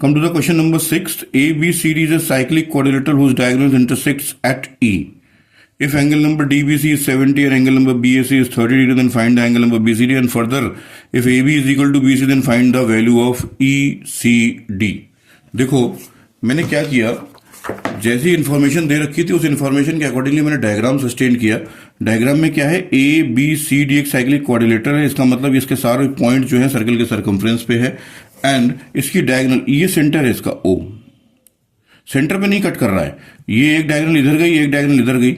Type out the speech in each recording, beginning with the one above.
Come to the question number 6. ABCD is a cyclic quadrilateral whose diagonals intersects at E. If angle number DBC is 70 and angle number BAC is 30 degree, then find the angle number BCD. And further, if AB is equal to BC, then find the value of ECD. देखो मैंने क्या किया, जैसी information दे रखी थी उस information के accordingly मैंने डायग्राम सस्टेन किया। डायग्राम में क्या है, ए बी सी डी एक साइक्लिक क्वाड्रिलेटरल है। इसका मतलब इसके सारे पॉइंट जो है सर्कल के सरकमफ्रेंस पे है एंड इसकी डायगोनल, ये सेंटर है इसका ओ, सेंटर पे नहीं कट कर रहा है। ये एक डायगोनल इधर गई, एक डायगोनल इधर गई,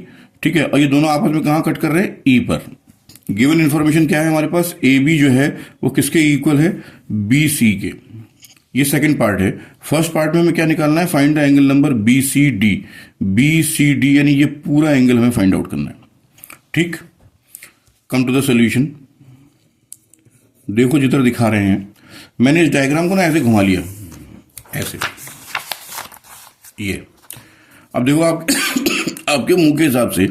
ठीक है। और ये दोनों आपस में कहां कट कर रहे हैं, ई पर। गिवन इंफॉर्मेशन क्या है हमारे पास, ए बी जो है वो किसके इक्वल है, बी सी के। ये सेकंड पार्ट है। फर्स्ट पार्ट में हमें क्या निकालना है, find the angle number B C D. B C D यानी ये पूरा एंगल हमें फाइंड आउट करना है, ठीक। Come to the solution. देखो जिधर दिखा रहे हैं, मैंने इस डायग्राम को ना ऐसे घुमा लिया, ऐसे ये। अब देखो आप आपके मुंह के हिसाब से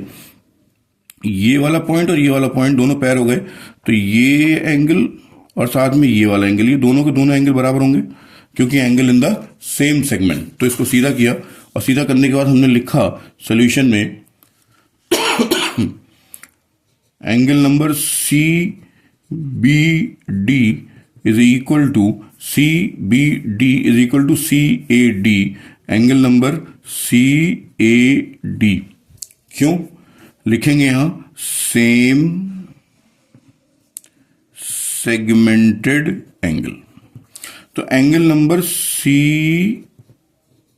ये वाला पॉइंट और ये वाला पॉइंट दोनों पैर हो गए, तो ये एंगल और साथ में ये वाला एंगल, ये दोनों के दोनों एंगल बराबर होंगे क्योंकि angle in the same segment. तो इसको सीधा किया और सीधा करने के बाद हमने लिखा सोल्यूशन में angle number C B D is equal to C B D is equal to C A D. Angle number C A D क्यों लिखेंगे यहां, सेम सेगमेंटेड एंगल। तो angle number C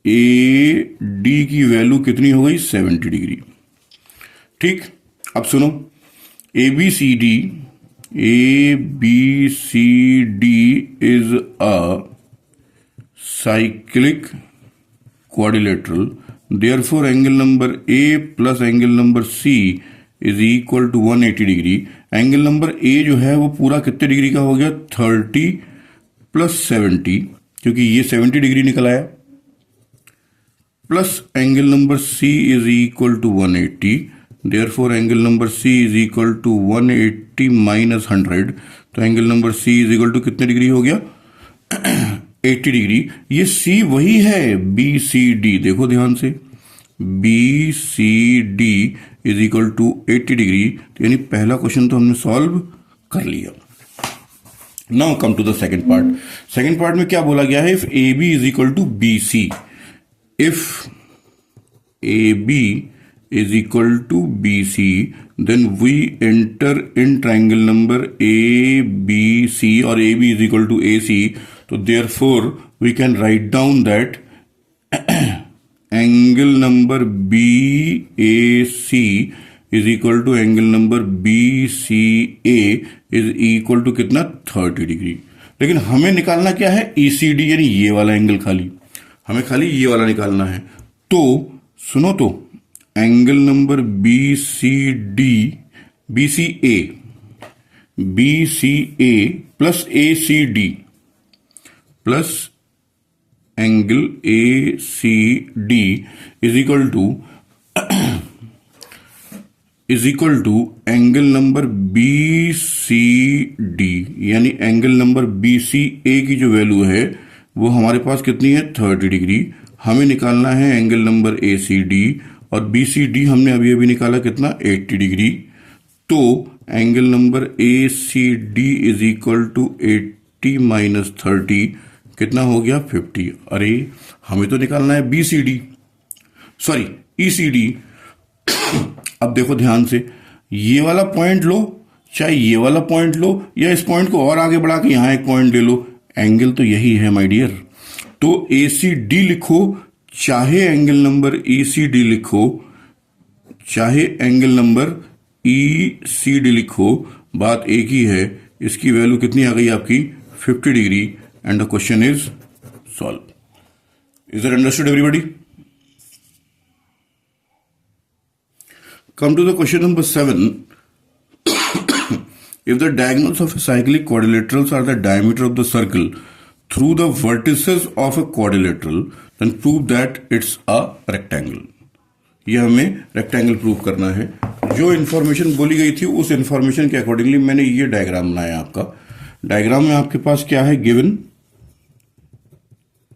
A D की value कितनी हो गई, 70 degree, ठीक। अब सुनो, A B C D is a cyclic quadrilateral. Therefore, angle number A plus angle number C is equal to 180 degree. Angle number A जो है वो पूरा कितने डिग्री का हो गया, 30 प्लस 70, क्योंकि ये 70 डिग्री निकल आया, plus angle number C is equal to 180। Therefore, angle number C is equal to 180 minus 100। तो angle number C is equal to कितने डिग्री हो गया, 80 डिग्री। ये C वही है BCD, देखो ध्यान से, BCD is equal to 80 degree. तो यानी पहला क्वेश्चन तो हमने सॉल्व कर लिया। Now come to the second part. Second part में क्या बोला गया है, if AB is equal to BC, if AB is equal to BC, then we enter in triangle number ABC, or AB is equal to AC. So therefore we can write down that angle number BAC is equal to angle number BCA is equal to कितना, 30 degree. लेकिन हमें निकालना क्या है, ECD यानी ये वाला angle, खाली हमें खाली ये वाला निकालना है। तो सुनो, तो angle number BCA plus ACD plus angle ACD is equal to angle number BCD, यानी एंगल नंबर BCA की जो वैल्यू है वो हमारे पास कितनी है, 30 डिग्री। हमें निकालना है एंगल नंबर ACD, और BCD हमने अभी अभी निकाला कितना, 80 डिग्री। तो angle number ACD is equal to 80 minus 30 कितना हो गया, 50। अरे हमें तो निकालना है BCD, सॉरी ECD। अब देखो ध्यान से, ये वाला पॉइंट लो, चाहे ये वाला पॉइंट लो, या इस पॉइंट को और आगे बढ़ा के यहां एक पॉइंट ले लो, एंगल तो यही है माय डियर। तो ACD लिखो, चाहे एंगल नंबर ECD लिखो, चाहे एंगल नंबर ECD लिखो, बात एक ही है। इसकी वैल्यू कितनी आ गई आपकी, 50 degree, and the question is solve. Is it understood everybody? Come to the question number 7। If the diagonals of a cyclic quadrilaterals are the diameter of the circle through the vertices of a quadrilateral, then prove that it's a rectangle. ये हमें rectangle prove करना है। जो information बोली गई थी उस information के अकॉर्डिंगली मैंने ये डायग्राम बनाया आपका। डायग्राम में आपके पास क्या है, गिवन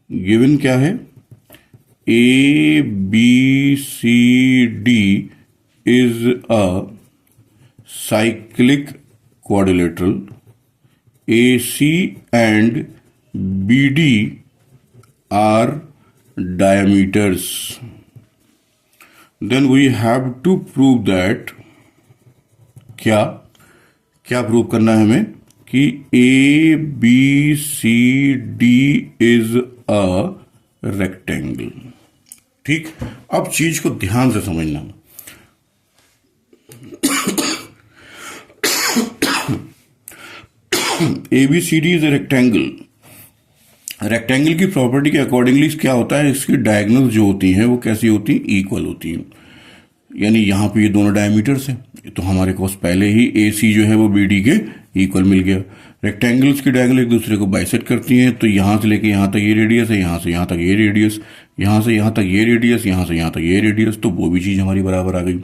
गिवन क्या है, A B C D is a cyclic quadrilateral, AC and BD are diameters. Then we have to prove that क्या प्रूव करना है हमें कि A B C D is a rectangle. ठीक, अब चीज को ध्यान से समझना। ABCD is a rectangle. Rectangle की प्रॉपर्टी के अकॉर्डिंगली क्या होता है, इसकी डायगोनल जो होती हैं वो कैसी होती हैं, इक्वल होती हैं। यानी यहां पे ये दोनों डायमीटर्स हैं, तो हमारे पास पहले ही AC जो है वो BD के इक्वल मिल गया। रेक्टेंगल्स की डायगोनल एक दूसरे को बाइसेक्ट करती हैं, तो यहां से लेके यहां तक ये रेडियस है, यहां से यहां तक ये रेडियस, यहां से यहां तक ये रेडियस, यहां से यहां तक ये रेडियस, तो वो भी चीज हमारी बराबर आ गई।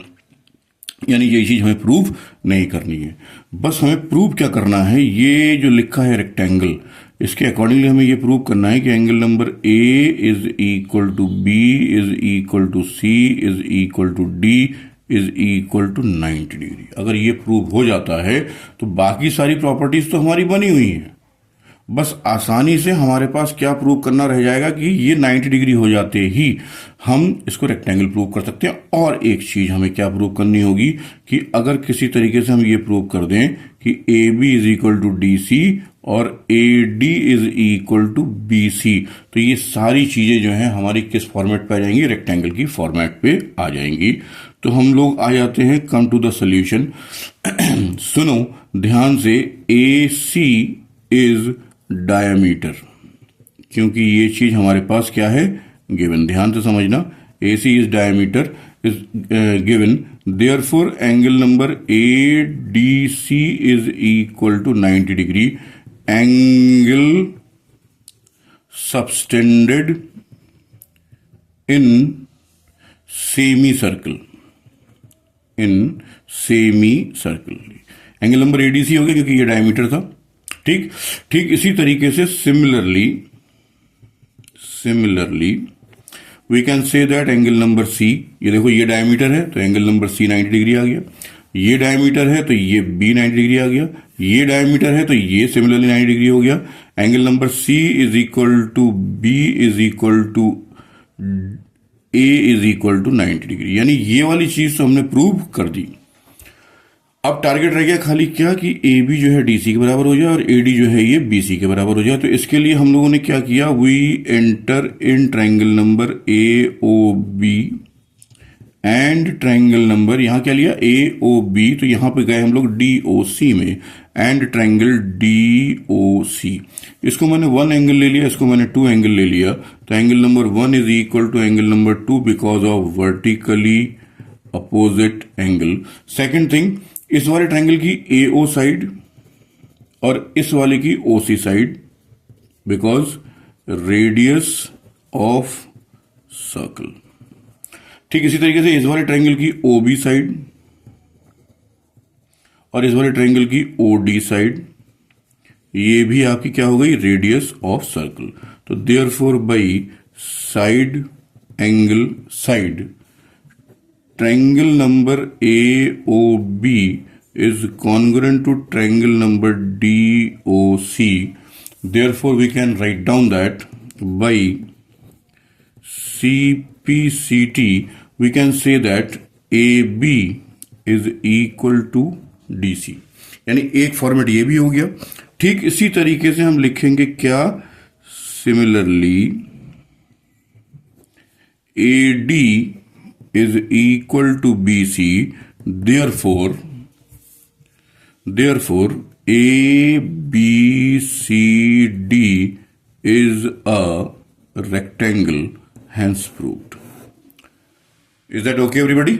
यानी ये चीज हमें प्रूव नहीं करनी है, बस हमें प्रूव क्या करना है, ये जो लिखा है रेक्टेंगल, इसके अकॉर्डिंगली हमें ये प्रूव करना है कि angle number A is equal to B is equal to C is equal to D is equal to 90 degree. अगर ये प्रूव हो जाता है तो बाकी सारी प्रॉपर्टीज तो हमारी बनी हुई हैं, बस आसानी से हमारे पास क्या प्रूव करना रह जाएगा कि ये 90 डिग्री हो जाते ही हम इसको रेक्टेंगल प्रूव कर सकते हैं। और एक चीज हमें क्या प्रूव करनी होगी कि अगर किसी तरीके से हम ये प्रूव कर दें कि A B is equal to D C और A D is equal to B C, तो ये सारी चीजें जो हैं हमारी किस फॉर्मेट पे आ जाएंगी, रेक्टेंगल की फॉर्मेट पे आ जाएंगी। तो हम लोग आ जाते हैं कम टू द सोल्यूशन। सुनो ध्यान से, ए सी इज डायमीटर, क्योंकि ये चीज हमारे पास क्या है, गिवन। ध्यान से समझना, AC is diameter is given, therefore angle number ADC is equal to 90 degree. Angle subtended in semicircle, angle number ADC हो गया क्योंकि ये डायमीटर था। ठीक इसी तरीके से similarly we can say that angle number C, ये देखो ये डायमीटर है तो एंगल नंबर C 90 डिग्री आ गया, ये डायमीटर है तो ये B 90 डिग्री आ गया, ये डायमीटर है तो ये सिमिलरली 90 डिग्री हो गया। Angle number C is equal to B is equal to A is equal to 90 degree, यानी ये वाली चीज तो हमने प्रूव कर दी। अब टारगेट रह गया खाली क्या कि ए बी जो है डीसी के बराबर हो जाए और ए डी जो है ये बीसी के बराबर हो जाए। तो इसके लिए हम लोगों ने क्या किया, we enter in triangle number A O B and triangle number, यहां क्या लिया, ए ओ बी, तो यहां पे गए हम लोग डी ओ सी में, एंड ट्रायंगल डी ओ सी। इसको मैंने 1 एंगल ले लिया, इसको मैंने 2 एंगल ले लिया, तो angle number 1 is equal to angle number 2 because of vertically opposite angle. Second thing, इस वाले ट्रायंगल की AO साइड और इस वाले की OC side, because radius of circle. ठीक इसी तरीके से इस वाले ट्रायंगल की OB साइड और इस वाले ट्रायंगल की OD साइड, ये भी आपकी क्या हो गई, रेडियस ऑफ सर्कल। तो therefore by side angle side, triangle number AOB is congruent to triangle number DOC. Therefore, we can write down that by CPCT, we can say that AB is equal to DC. यानी एक format ये भी हो गया। ठीक इसी तरीके से हम लिखेंगे क्या, similarly AD is equal to BC, therefore ABCD is a rectangle, hence proved. Is that okay everybody?